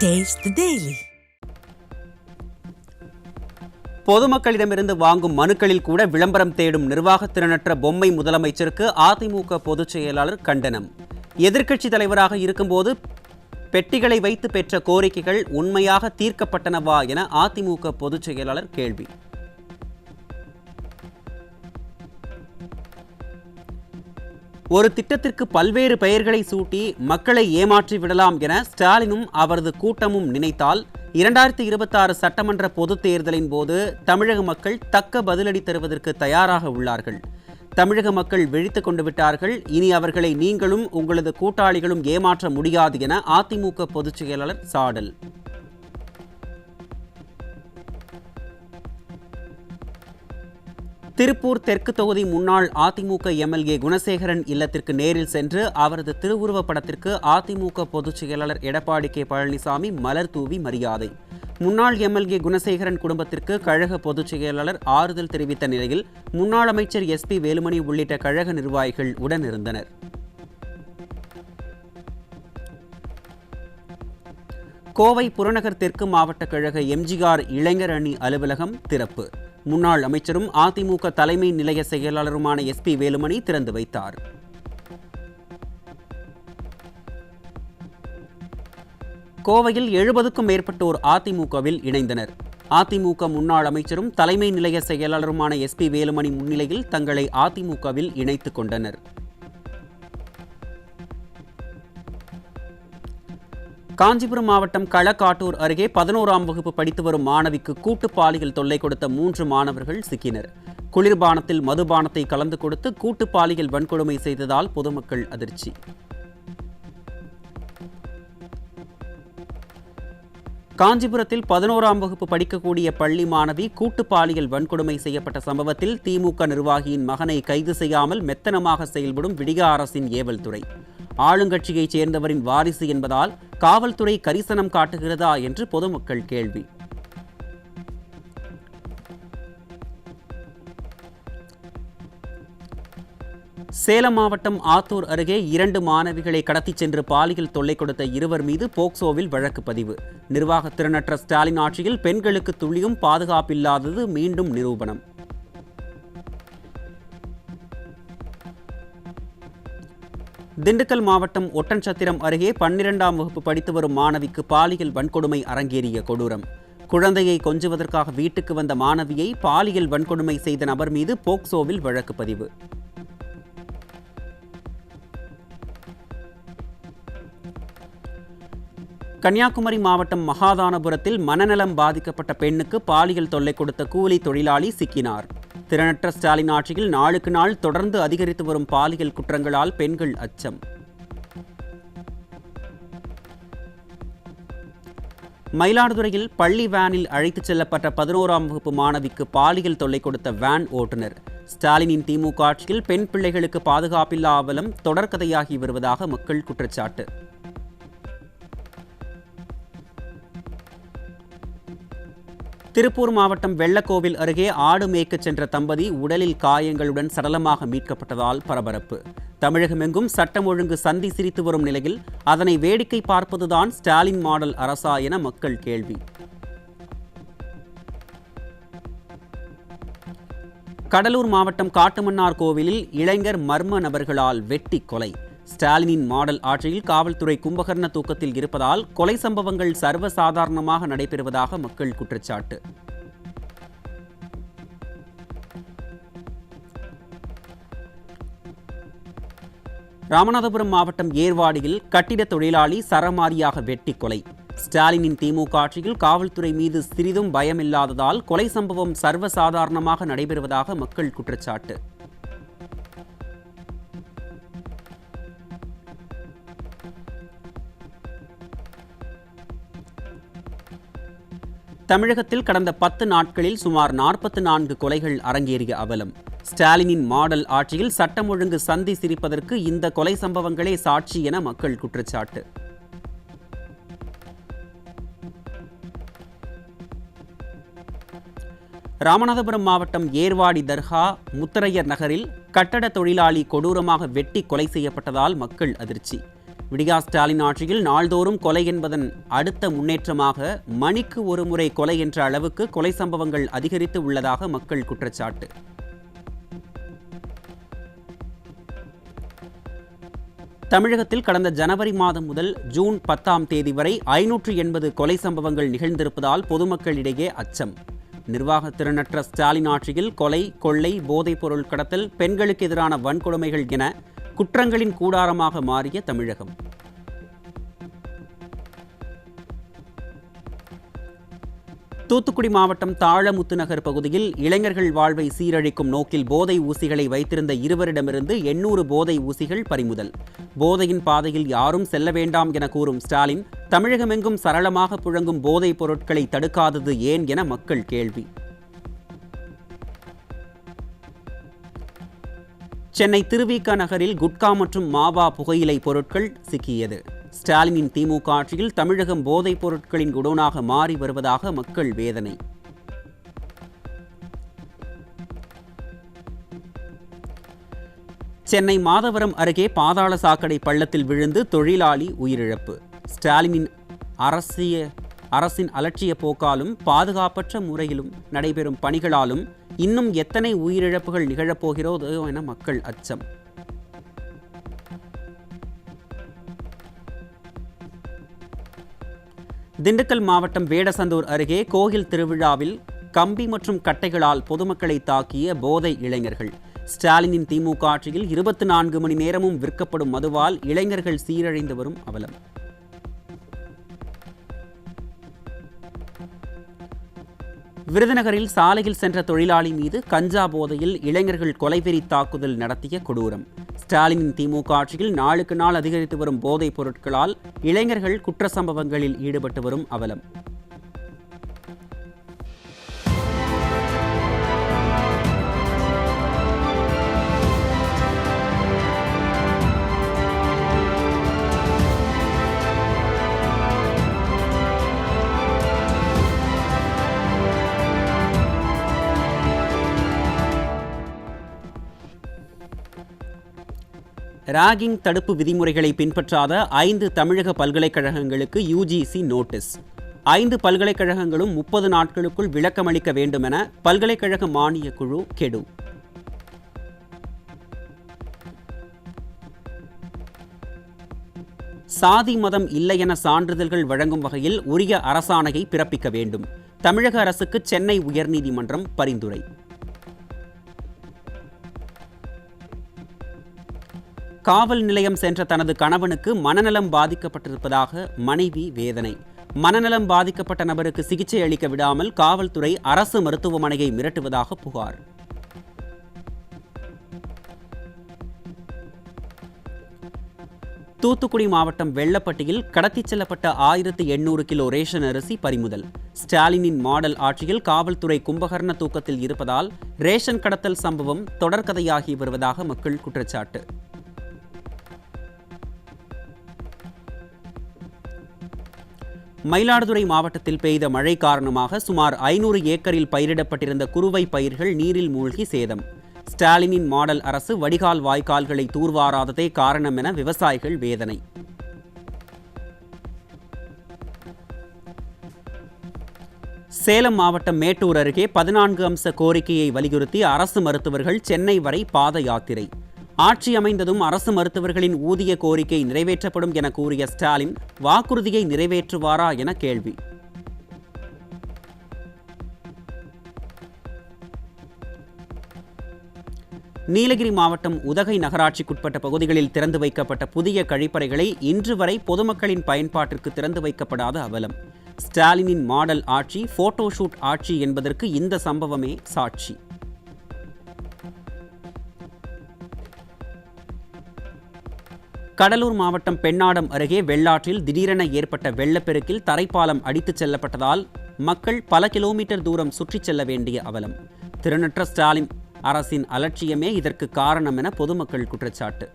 Taste the Daily. பொதுமக்களிடமிருந்து வாங்கும் மனுக்களில் கூட விளம்பரம் தேடும் நிர்வாகத்திறனற்ற பொம்மை முதலமைச்சருக்கு அதிமுக பொதுச் செயலாளர் கண்டனம். எதிர்க்கட்சி தலைவராக இருக்கும்போது பெட்டிகளை வைத்து பெற்ற கோரிக்கைகள் உண்மையாக தீர்க்கப்பட்டனவா என அதிமுக பொதுச் செயலாளர் கேள்வி. ஒரு திட்டத்திற்கு பல்வேறு பெயர்களை சூட்டி மக்களை ஏமாற்றி விடலாம் என ஸ்டாலினும் அவரது கூட்டமும் நினைத்தால் 2026 சட்டமன்ற பொதுத் தேர்தலின் போது தமிழக மக்கள் தக்க பதிலடி தருவதற்கு தயாராக உள்ளார்கள். தமிழக மக்கள் விழித்துக் கொண்டு விட்டார்கள். இனி அவர்களை நீங்களும் உங்களது கூட்டாளிகளும் ஏமாற்ற முடியாது என அதிமுக பொதுச் செயலாளர் சாடல். திருப்பூர் தெற்கு தொகுதி முன்னாள் அதிமுக எம்எல்ஏ குணசேகரன் இல்லத்திற்கு நேரில் சென்று அவரது திருவுருவப் படத்திற்கு அதிமுக பொதுச் செயலாளர் எடப்பாடி கே பழனிசாமி மலர் தூவி மரியாதை. முன்னாள் எம்எல்ஏ குணசேகரன் குடும்பத்திற்கு கழக பொதுச் செயலாளர் ஆறுதல் தெரிவித்த நிலையில் முன்னாள் அமைச்சர் SP வேலுமணி உள்ளிட்ட கழக நிர்வாகிகள் உடனிருந்தனர். கோவை புறநகர் தெற்கு மாவட்ட கழக எம்ஜிஆர் இளைஞர் அணி அலுவலகம் திறப்பு. முன்னாள் அமைச்சரும் அதிமுக தலைமை நிலைய செயலாளருமான SP வேலுமணி திறந்து வைத்தார். கோவையில் 70க்கும் மேற்பட்டோர் அதிமுகவில் இணைந்தனர். அதிமுக முன்னாள் அமைச்சரும் தலைமை நிலைய செயலாளருமான SP வேலுமணி முன்னிலையில் தங்களை அதிமுகவில் இணைத்துக் கொண்டனர். காஞ்சிபுரம் மாவட்டம் களக்காட்டூர் அருகே 11ஆம் வகுப்பு படித்து வரும் மாணவிக்கு கூட்டு பாலியல் தொல்லை கொடுத்த 3 மாணவர்கள் சிக்கினர். குளிர்பானத்தில் மதுபானத்தை கலந்து கொடுத்து கூட்டு பாலியல் வன்கொடுமை செய்ததால் பொதுமக்கள் அதிர்ச்சி. காஞ்சிபுரத்தில் 11ஆம் வகுப்பு படிக்கக்கூடிய பள்ளி மாணவி கூட்டு பாலியல் வன்கொடுமை செய்யப்பட்ட சம்பவத்தில் திமுக நிர்வாகியின் மகனை கைது செய்யாமல் மெத்தனமாக செயல்படும் விடியா அரசின் ஏவல் துறை ஆளுங்கட்சியைச் சேர்ந்தவரின் வாரிசு என்பதால் காவல்துறை கரிசனம் காட்டுகிறதா என்று பொதுமக்கள் கேள்வி. சேலம் மாவட்டம் ஆத்தூர் அருகே 2 மாணவிகளை கடத்திச் சென்று பாலியல் தொல்லை கொடுத்த 2 மீது போக்சோவில் வழக்கு பதிவு. நிர்வாகத்திறனற்ற ஸ்டாலின் ஆட்சியில் பெண்களுக்கு துளியும் பாதுகாப்பில்லாதது மீண்டும் நிரூபணம். திண்டுக்கல் மாவட்டம் ஒட்டன்சத்திரம் அருகே 12ஆம் வகுப்பு படித்து வரும் மாணவிக்கு பாலியல் வன்கொடுமை அரங்கேறிய கொடூரம். குழந்தையை கொஞ்சுவதற்காக வீட்டுக்கு வந்த மாணவியை பாலியல் வன்கொடுமை செய்த நபர் மீது போக்சோவில் வழக்கு பதிவு. கன்னியாகுமரி மாவட்டம் மகாதானபுரத்தில் மனநலம் பாதிக்கப்பட்ட பெண்ணுக்கு பாலியல் தொல்லை கொடுத்த கூலி தொழிலாளி சிக்கினார். திறனற்ற ஸ்டாலின் ஆட்சியில் நாளுக்கு நாள் தொடர்ந்து அதிகரித்து வரும் பாலியல் குற்றங்களால் பெண்கள் அச்சம். மயிலாடுதுறையில் பள்ளி வேனில் அழைத்துச் செல்லப்பட்ட 11ஆம் வகுப்பு மாணவிக்கு பாலியல் தொல்லை கொடுத்த வேன் ஓட்டுநர். ஸ்டாலினின் திமுக ஆட்சியில் பெண் பிள்ளைகளுக்கு பாதுகாப்பில்லா அவலம் தொடர்கதையாகி வருவதாக மக்கள் குற்றச்சாட்டு. திருப்பூர் மாவட்டம் வெள்ளக்கோவில் அருகே ஆடு மேய்க்கச் சென்ற தம்பதி உடலில் காயங்களுடன் சடலமாக மீட்கப்பட்டதால் பரபரப்பு. தமிழகமெங்கும் சட்டம் ஒழுங்கு சந்தி சிரித்து வரும் நிலையில் அதனை வேடிக்கை பார்ப்பதுதான் ஸ்டாலின் மாடல் அரசா என மக்கள் கேள்வி. கடலூர் மாவட்டம் காட்டுமன்னார் கோவிலில் இளைஞர் மர்ம நபர்களால் வெட்டி கொலை. ஸ்டாலினின் மாடல் ஆட்சியில் காவல்துறை கும்பகர்ண தூக்கத்தில் இருப்பதால் கொலை சம்பவங்கள் சர்வசாதாரணமாக நடைபெறுவதாக மக்கள் குற்றச்சாட்டு. ராமநாதபுரம் மாவட்டம் ஏர்வாடியில் கட்டிட தொழிலாளி சரமாரியாக வெட்டி கொலை. ஸ்டாலினின் திமுக ஆட்சியில் காவல்துறை மீது சிறிதும் பயமில்லாததால் கொலை சம்பவம் சர்வசாதாரணமாக நடைபெறுவதாக மக்கள் குற்றச்சாட்டு. தமிழகத்தில் கடந்த 10 நாட்களில் சுமார் 44 கொலைகள் அரங்கேறிய அவலம். ஸ்டாலினின் மாடல் ஆட்சியில் சட்டம் ஒழுங்கு சந்தி சிரிப்பதற்கு இந்த கொலை சம்பவங்களே சாட்சி என மக்கள் குற்றச்சாட்டு. ராமநாதபுரம் மாவட்டம் ஏர்வாடி தர்கா முத்தரையர் நகரில் கட்டட தொழிலாளி கொடூரமாக வெட்டி கொலை செய்யப்பட்டதால் மக்கள் அதிர்ச்சி. விடியா ஸ்டாலின் ஆட்சியில் நாள்தோறும் கொலை என்பதன் அடுத்த முன்னேற்றமாக மணிக்கு ஒரு முறை கொலை என்ற அளவுக்கு கொலை சம்பவங்கள் அதிகரித்து உள்ளதாக மக்கள் குற்றச்சாட்டு. தமிழகத்தில் கடந்த ஜனவரி மாதம் முதல் ஜூன் 10ஆம் தேதி வரை 580 கொலை சம்பவங்கள் நிகழ்ந்திருப்பதால் பொதுமக்களிடையே அச்சம். நிர்வாக திறனற்ற ஸ்டாலின் ஆட்சியில் கொலை, கொள்ளை, போதைப் பொருள் கடத்தல், பெண்களுக்கு எதிரான வன்கொடுமைகள் என குற்றங்களின் கூடாரமாக மாறிய தமிழகம். தூத்துக்குடி மாவட்டம் தாழமுத்துநகர் பகுதியில் இளைஞர்கள் வாழ்வை சீரழிக்கும் நோக்கில் போதை ஊசிகளை வைத்திருந்த இருவரிடமிருந்து 800 போதை ஊசிகள் பறிமுதல். போதையின் பாதையில் யாரும் செல்ல வேண்டாம் என கூறும் ஸ்டாலின், தமிழகமெங்கும் சரளமாக புழங்கும் போதைப் பொருட்களை தடுக்காதது ஏன் என மக்கள் கேள்வி. சென்னை திருவிக நகரில் குட்கா மற்றும் மாவா புகையிலை பொருட்கள் சிக்கியது. ஸ்டாலினின் திமுக ஆட்சியில் தமிழகம் போதைப் பொருட்களின் குடோனாக மாறி வருவதாக மக்கள் வேதனை. சென்னை மாதவரம் அருகே பாதாள சாக்கடை பள்ளத்தில் விழுந்து தொழிலாளி உயிரிழப்பு. ஸ்டாலினின் அரசின் அலட்சிய போக்காலும் பாதுகாப்பற்ற முறையிலும் நடைபெறும் பணிகளாலும் இன்னும் எத்தனை உயிரிழப்புகள் நிகழப்போகிறதோ என மக்கள் அச்சம். திண்டுக்கல் மாவட்டம் வேடசந்தூர் அருகே கோயில் திருவிழாவில் கம்பி மற்றும் கட்டைகளால் பொதுமக்களை தாக்கிய போதை இளைஞர்கள். ஸ்டாலினின் திமுக ஆட்சியில் 24 மணி நேரமும் விற்கப்படும் மதுவால் இளைஞர்கள் சீரழிந்து வரும் அவலம். விருதுநகரில் சாலையில் சென்ற தொழிலாளி மீது கஞ்சா போதையில் இளைஞர்கள் கொலைவெறி தாக்குதல் நடத்திய கொடூரம். ஸ்டாலினின் திமுக ஆட்சியில் நாளுக்கு நாள் அதிகரித்து வரும் போதைப் பொருட்களால் இளைஞர்கள் குற்ற சம்பவங்களில் ஈடுபட்டு வரும் அவலம். ராகிங் தடுப்பு விதிமுறைகளை பின்பற்றாத 5 தமிழக பல்கலைக்கழகங்களுக்கு UGC நோட்டீஸ். 5 பல்கலைக்கழகங்களும் 30 நாட்களுக்குள் விளக்கமளிக்க வேண்டும் என பல்கலைக்கழக மானியக் குழு கெடு. சாதி மதம் இல்லை என சான்றிதழ்கள் வழங்கும் வகையில் உரிய அரசாணையை பிறப்பிக்க வேண்டும். தமிழக அரசுக்கு சென்னை உயர்நீதிமன்றம் பரிந்துரை. காவல் நிலையம் சென்ற தனது கணவனுக்கு மனநலம் பாதிக்கப்பட்டிருப்பதாக மனைவி வேதனை. மனநலம் பாதிக்கப்பட்ட நபருக்கு சிகிச்சை அளிக்க விடாமல் காவல்துறை அரசு மருத்துவமனையை மிரட்டுவதாக புகார். தூத்துக்குடி மாவட்டம் வெள்ளப்பட்டியில் கடத்திச் செல்லப்பட்ட 1800 கிலோ ரேஷன் அரிசி பறிமுதல். ஸ்டாலினின் மாடல் ஆட்சியில் காவல்துறை கும்பகர்ண தூக்கத்தில் இருப்பதால் ரேஷன் கடத்தல் சம்பவம் தொடர்கதையாகி வருவதாக மக்கள் குற்றச்சாட்டு. மயிலாடுதுறை மாவட்டத்தில் பெய்த மழை காரணமாக சுமார் 500 ஏக்கரில் பயிரிடப்பட்டிருந்த குறுவை பயிர்கள் நீரில் மூழ்கி சேதம். ஸ்டாலினின் மாடல் அரசு வடிகால் வாய்க்கால்களை தூர்வாராததே காரணம் என விவசாயிகள் வேதனை. சேலம் மாவட்டம் மேட்டூர் அருகே 14 அம்ச கோரிக்கையை வலியுறுத்தி அரசு மருத்துவர்கள் சென்னை வரை பாத யாத்திரை. ஆட்சி அமைந்ததும் அரசு மருத்துவர்களின் ஊதிய கோரிக்கை நிறைவேற்றப்படும் என கூறிய ஸ்டாலின் வாக்குறுதியை நிறைவேற்றுவாரா என கேள்வி. நீலகிரி மாவட்டம் உதகை நகராட்சிக்குட்பட்ட பகுதிகளில் திறந்து வைக்கப்பட்ட புதிய கழிப்பறைகளை இன்று வரை பொதுமக்களின் பயன்பாட்டிற்கு திறந்து வைக்கப்படாத அவலம். ஸ்டாலினின் மாடல் ஆட்சி, போட்டோ ஷூட் ஆட்சி என்பதற்கு இந்த சம்பவமே சாட்சி. கடலூர் மாவட்டம் பெண்ணாடம் அருகே வெள்ளாற்றில் திடீரென ஏற்பட்ட வெள்ளப்பெருக்கில் தரைப்பாலம் அடித்துச் செல்லப்பட்டதால் மக்கள் பல கிலோமீட்டர் தூரம் சுற்றிச் செல்ல வேண்டிய அவலம். திறனற்ற ஸ்டாலின் அரசின் அலட்சியமே இதற்கு காரணம் என பொதுமக்கள் குற்றச்சாட்டு.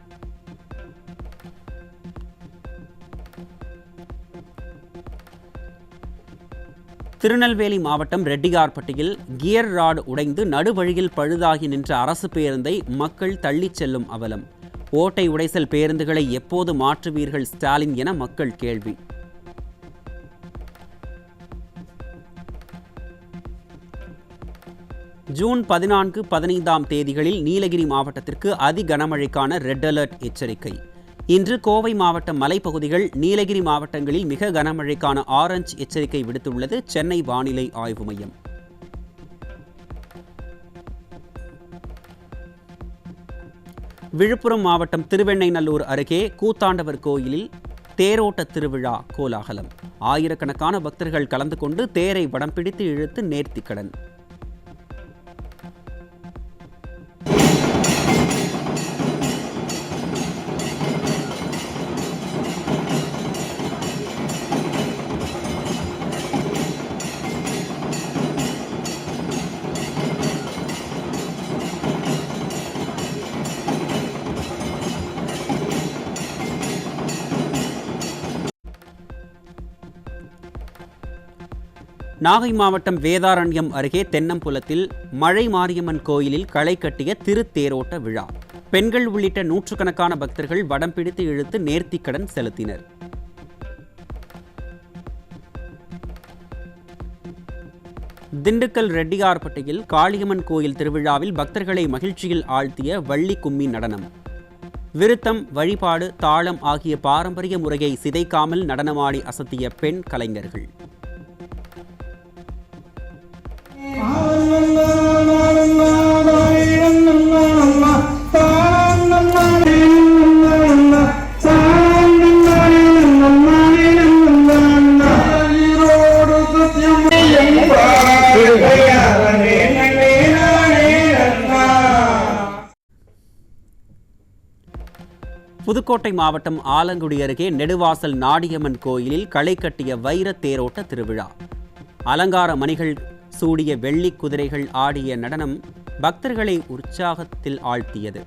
திருநெல்வேலி மாவட்டம் ரெட்டியார்பட்டியில் கியர் ராடு உடைந்து நடுவழியில் பழுதாகி நின்ற அரசு பேருந்தை மக்கள் தள்ளிச் செல்லும் அவலம். ஓட்டை உடைசல் பேருந்துகளை எப்போது மாற்றுவீர்கள் ஸ்டாலின் என மக்கள் கேள்வி. ஜூன் 14, 15 தேதிகளில் நீலகிரி மாவட்டத்திற்கு அதி கனமழைக்கான ரெட் அலர்ட் எச்சரிக்கை. இன்று கோவை மாவட்ட மலைப்பகுதிகள், நீலகிரி மாவட்டங்களில் மிக கனமழைக்கான ஆரஞ்ச் எச்சரிக்கை விடுத்துள்ளது சென்னை வானிலை ஆய்வு மையம். விழுப்புரம் மாவட்டம் திருவெண்ணைநல்லூர் அருகே கூத்தாண்டவர் கோயிலில் தேரோட்ட திருவிழா கோலாகலம். ஆயிரக்கணக்கான பக்தர்கள் கலந்து கொண்டு தேரை வடம் பிடித்து இழுத்து நேர்த்திக்கடன். நாகை மாவட்டம் வேதாரண்யம் அருகே தென்னம்புலத்தில் மழை மாரியம்மன் கோயிலில் களை கட்டிய திருத்தேரோட்ட விழா. பெண்கள் உள்ளிட்ட நூற்றுக்கணக்கான பக்தர்கள் வடம் பிடித்து இழுத்து நேர்த்திக்கடன் செலுத்தினர். திண்டுக்கல் ரெட்டியார்பட்டியில் காளியம்மன் கோயில் திருவிழாவில் பக்தர்களை மகிழ்ச்சியில் ஆழ்த்திய வள்ளி கும்மி நடனம். விருத்தம், வழிபாடு, தாளம் ஆகிய பாரம்பரிய முறையை சிதைக்காமல் நடனமாடி அசத்திய பெண் கலைஞர்கள். புதுக்கோட்டை மாவட்டம் ஆலங்குடி அருகே நெடுவாசல் நாடியம்மன் கோயிலில் களை கட்டிய வைர தேரோட்ட திருவிழா. அலங்கார மணிகள் சூடிய வெள்ளி குதிரைகள் ஆடிய நடனம் பக்தர்களை உற்சாகத்தில் ஆழ்த்தியது.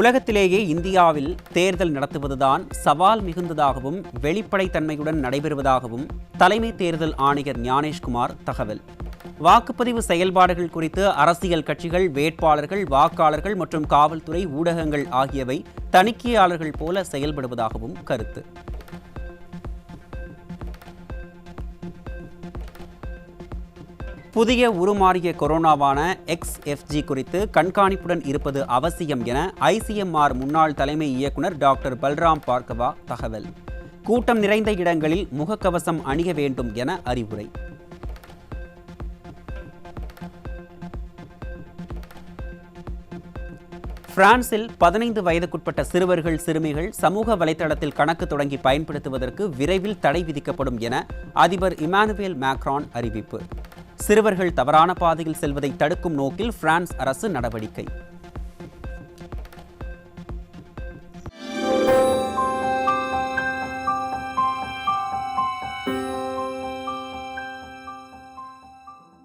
உலகத்திலேயே இந்தியாவில் தேர்தல் நடத்துவதுதான் சவால் மிகுந்ததாகவும் வெளிப்படைத்தன்மையுடன் நடைபெறுவதாகவும் தலைமை தேர்தல் ஆணையர் ஞானேஷ்குமார் தகவல். வாக்குப்பதிவு செயல்பாடுகள் குறித்து அரசியல் கட்சிகள், வேட்பாளர்கள், வாக்காளர்கள் மற்றும் காவல்துறை, ஊடகங்கள் ஆகியவை தணிக்கையாளர்கள் போல செயல்படுவதாகவும் கருத்து. புதிய உருமாறிய கொரோனாவான XFG குறித்து கண்காணிப்புடன் இருப்பது அவசியம் என ICMR முன்னாள் தலைமை இயக்குனர் டாக்டர் பல்ராம் பார்கவா தகவல். கூட்டம் நிறைந்த இடங்களில் முகக்கவசம் அணிய வேண்டும் என அறிவுரை. பிரான்சில் 15 வயதுக்குட்பட்ட சிறுவர்கள், சிறுமிகள் சமூக வலைதளத்தில் கணக்கு தொடங்கி பயன்படுத்துவதற்கு விரைவில் தடை விதிக்கப்படும் என அதிபர் இமானுவேல் மேக்ரான் அறிவிப்பு. சிறுவர்கள் தவறான பாதையில் செல்வதை தடுக்கும் நோக்கில் பிரான்ஸ் அரசு நடவடிக்கை.